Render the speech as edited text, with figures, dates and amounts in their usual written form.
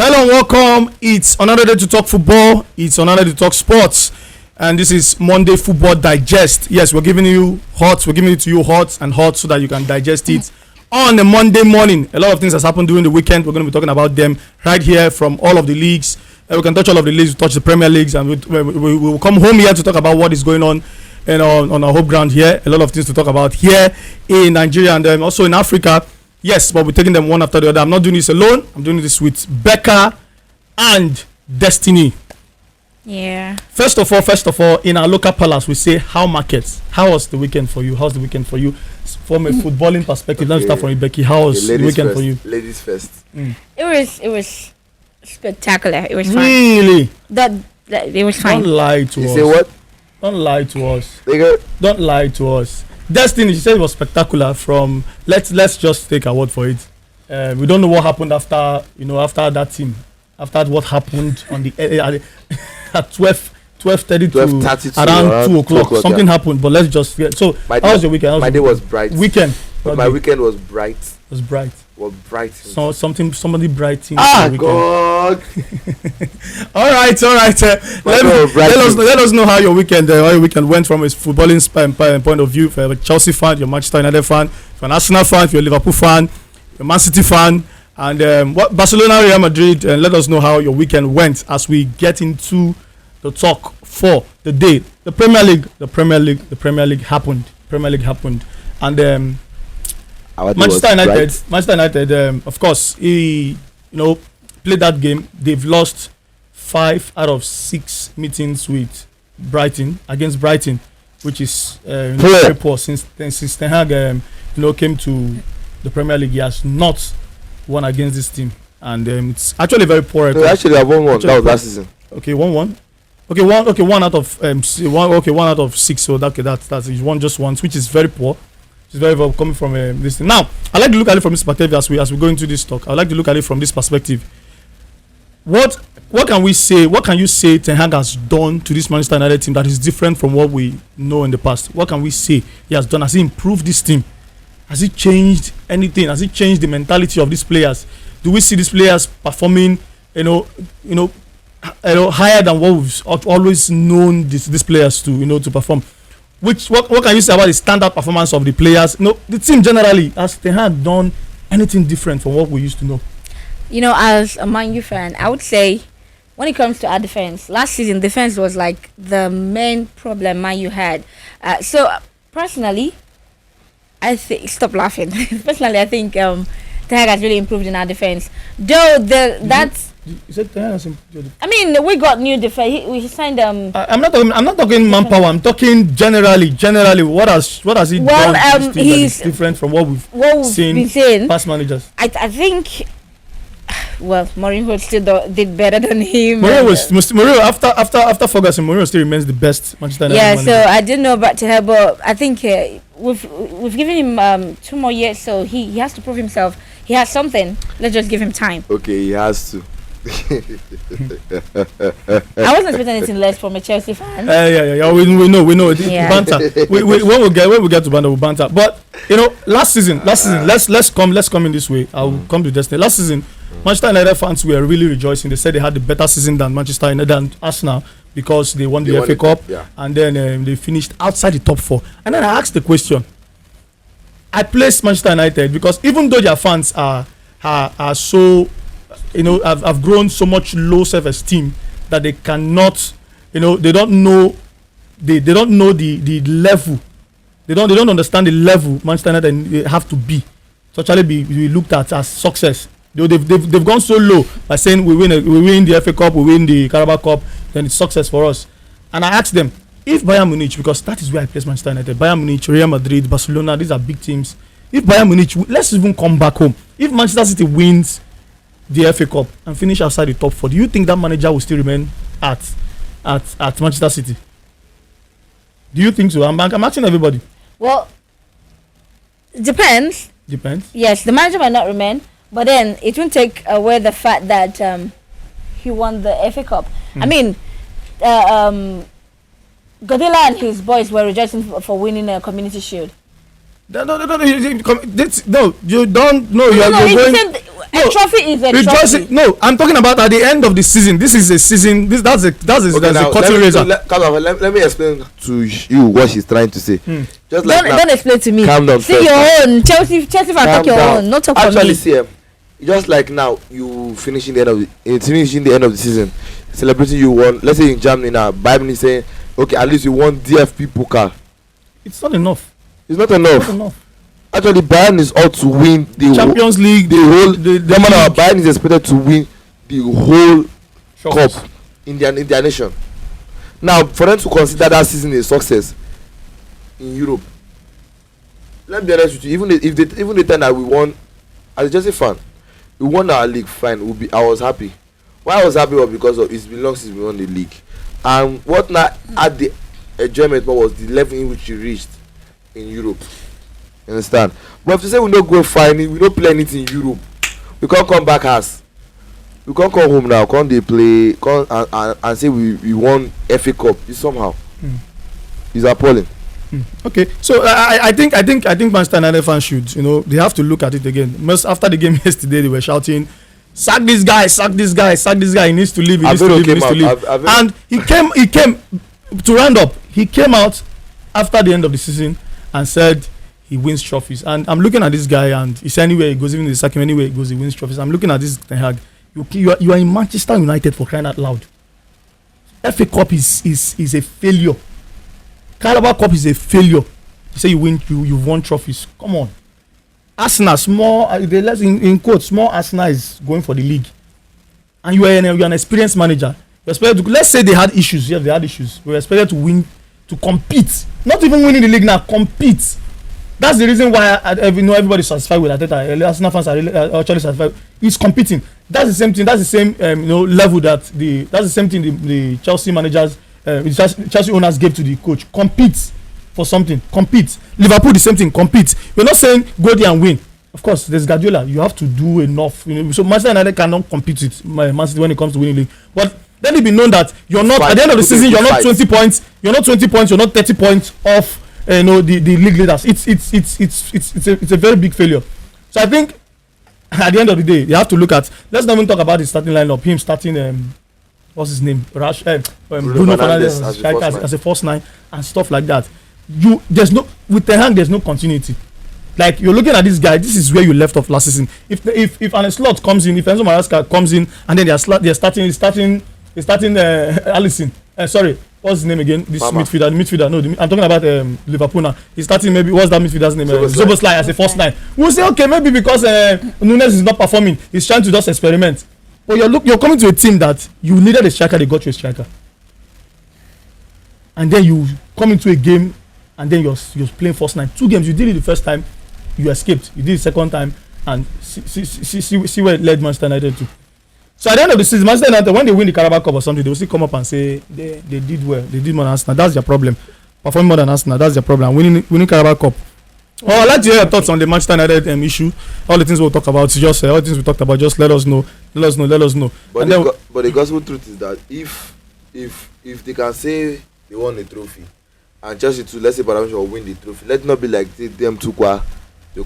Hello and welcome. It's another day to talk football. It's another day to talk sports. And this is Monday Football Digest. Yes, we're giving you hot. We're giving it to you hot so that you can digest it on a Monday morning. A lot of things has happened during the weekend. We're going to be talking about them right here from all of the leagues. We can touch all of the leagues. We touch the Premier Leagues, and we will come home here to talk about what is going on on our home ground here. A lot of things to talk about here in Nigeria and also in Africa. Yes, but we're taking them one after the other. I'm not doing this alone. I'm doing this with Becca and Destiny. Yeah. First of all, in our local palace, we say how markets. How was the weekend for you? How's the weekend for you? From a footballing perspective, let's start from you, Becky. How was the weekend for you? Ladies first. It was spectacular. It was fun. Really? That it was fine. Don't lie to us. You say what? Don't lie to us. Nigga. Don't lie to us. Destiny, she said it was spectacular. From let's just take a word for it. We don't know what happened after that team. After what happened on the at 12:30 to around 2 o'clock. Something happened, but let's just get. So how was your weekend? My day was bright. Weekend. My weekend was bright. It was bright. Was bright. So somebody bright. God. all right. Let us know how your weekend went from a footballing point of view. If you're a Chelsea fan, you're a Manchester United fan, if you're an Arsenal fan, if you're a Liverpool fan, you're a Man City fan, and what Barcelona, Real Madrid. And let us know how your weekend went as we get into the talk for the day. The Premier League happened. And Manchester United, of course, played that game. They've lost 5 out of 6 meetings with Brighton, which is very poor since Ten Hag came to the Premier League. He has not won against this team, and it's actually very poor record. No, actually, I won one. That was last season. Okay, 1-1. Okay, one out of 6. So that's you won just once, which is very poor. It's very well coming from this thing. Now, I like to look at it from this perspective as we go into this talk. I like to look at it from this perspective. What can we say? What can you say Ten Hag has done to this Manchester United team that is different from what we know in the past? What can we say he has done? Has he improved this team? Has he changed anything? Has he changed the mentality of these players? Do we see these players performing, higher than what we've always known these players to perform? What can you say about the standard performance of the players? The team generally. Has Ten Hag done anything different from what we used to know? As a Man U fan, I would say when it comes to our defense, last season defense was like the main problem Man U had. So personally, I think stop laughing. Personally, I think Ten Hag has really improved in our defense. Though that's. You said Ten Hag has improved. I mean, we got new defense. We signed I'm not talking manpower. I'm talking generally. What has he done? He's different from what we've seen past managers. I think. Well, Mourinho still did better than him. Mourinho after Ferguson, Mourinho still remains the best Manchester United manager. So I didn't know about Ten Hag, but I think we've given him 2 more years, so he has to prove himself. He has something. Let's just give him time. Okay, he has to. I wasn't expecting anything less from a Chelsea fan. Yeah. We know. Yeah. Banter. when we get to banter, we'll banter. But last season, let's come in this way. I'll come to Destiny. Last season, Manchester United fans were really rejoicing. They said they had the better season than Manchester United and Arsenal because they won the FA Cup, and then they finished outside the top 4. And then I asked the question. I placed Manchester United because even though their fans are so, have grown so much low self-esteem that they cannot, they don't know the level. They don't understand the level Manchester United have to be to actually be looked at as success. They've gone so low by saying we win the FA Cup, we win the Carabao Cup, then it's success for us. And I asked them, if Bayern Munich, because that is where I place Manchester United, Bayern Munich, Real Madrid, Barcelona, these are big teams. If Bayern Munich, let's even come back home. If Manchester City wins the FA Cup and finish outside the top 4, do you think that manager will still remain at Manchester City? Do you think so? I'm asking everybody. Well, depends. Yes, the manager might not remain, but then it won't take away the fact that he won the FA Cup. I mean, Guardiola and his boys were rejoicing for winning a Community Shield. No, you don't. No, you're going. a trophy is a rejoicing. trophy. No, I'm talking about at the end of the season. This is a season. That's a cutting razor. Let me explain to you what she's trying to say. Just like Don't explain to me. Calm down. See your own. Chelsea fan talk your own. Not talk for Actually, me. see, just like now, you finishing the end of the season, celebrating you won. Let's say in Germany now, Bayern is saying, okay, at least you won DFB Pokal. It's not enough. It's not enough. Not enough. Actually, Bayern is out to win the Champions League. The whole. The Bayern is expected to win the whole Shocks. cup in their nation. Now, for them to consider that season a success in Europe, let me be honest with you. Even the time that we won, as a Chelsea fan, we won our league. Fine, I was happy. Why I was happy was because of it's been long since we won the league, and what now at the enjoyment more was the level in which we reached in Europe. You understand? But if you say we don't go find we don't play anything in Europe, we can't come back as we can't come home now, can't they play and say we won FA Cup. It's somehow it's appalling. Okay, so I think Manchester United fans should, they have to look at it again. Most after the game yesterday, they were shouting, "Sack this guy! Sack this guy! Sack this guy! He needs to leave! He needs to leave! He needs to leave!" And he came to round up. He came out after the end of the season and said he wins trophies. And I'm looking at this guy, and he said anywhere he goes, even in the second anywhere he goes, he wins trophies. I'm looking at this Ten Hag. You are in Manchester United, for crying out loud. FA Cup is a failure. Carabao Cup is a failure. You say you've won trophies. Come on. Arsenal, small, in quotes, small Arsenal is going for the league. And you're an experienced manager. You're expected to, let's say they had issues. Yes, they had issues. We're expected to win, to compete. Not even winning the league now, compete. That's the reason why everybody's satisfied with Arteta. Arsenal fans are actually satisfied. He's competing. That's the same thing. That's the same level that's the same thing the Chelsea managers, Chelsea owners gave to the coach. Compete for something. Compete. Liverpool the same thing. Compete. We're not saying go there and win. Of course, there's Guardiola. You have to do enough. So Manchester United cannot compete with Man City when it comes to winning league. But let it be known that you're not at the end of the season. You're not 20 points. You're not 20 points. You're not 30 points off. The league leaders. It's a very big failure. So I think at the end of the day, you have to look at. Let's not even talk about the starting lineup. Him starting what's his name? Bruno Fernandes as a false nine and stuff like that. With Ten Hag, there's no continuity. Like, you're looking at this guy. This is where you left off last season. If an slot comes in, if Enzo Maresca comes in, and then they're starting Alisson. Sorry, what's his name again? This midfielder. No, I'm talking about Liverpool now. He's starting maybe, what's that midfielder's name? Szoboszlai as a first line. We'll say okay, maybe because Nunes is not performing, he's trying to just experiment. But you're coming to a team that you needed a striker, they got you a striker, and then you come into a game, and then you're playing first line. 2 games, you did it the first time, you escaped. You did it the second time, and see where it led Manchester United to. So at the end of the season, Manchester United, when they win the Carabao Cup or something, they will still come up and say they did well. They did more than Arsenal. That's their problem. Performing more than Arsenal. That's their problem. Winning Carabao Cup. I'd like to hear your thoughts on the Manchester United issue. All the things we'll talk about. Just all the things we talked about. Just let us know. Let us know. But the gospel truth is that if they can say they won the trophy, and Chelsea too, let's say Bayern will win the trophy, let it not be like them too. They